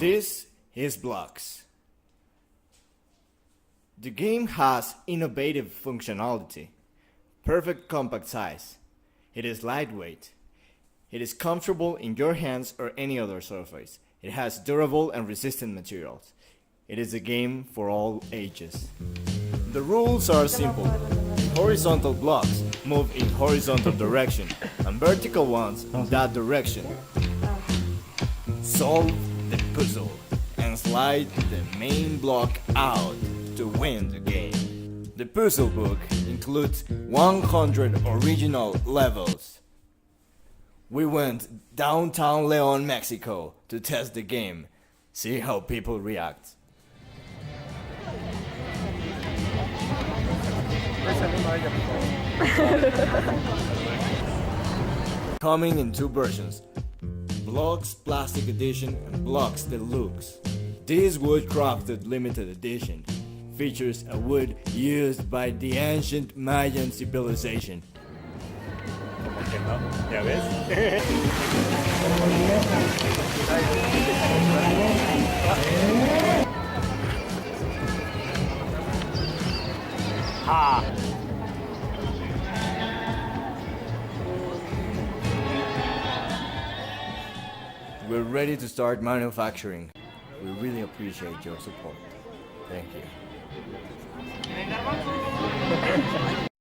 This is Blocks. The game has innovative functionality, perfect compact size. It is lightweight. It is comfortable in your hands or any other surface. It has durable and resistant materials. It is a game for all ages. The rules are simple. Horizontal blocks move in horizontal direction and vertical ones in that direction. Solve the puzzle and slide the main block out to win the game. The puzzle book includes 100 original levels. We went downtown León, Mexico to test the game, see how people react. Coming in two versions, Blocks Plastic Edition and Blocks Deluxe. This wood-crafted limited edition features a wood used by the ancient Mayan civilization. ¿Ya ves? We're ready to start manufacturing. We really appreciate your support. Thank you.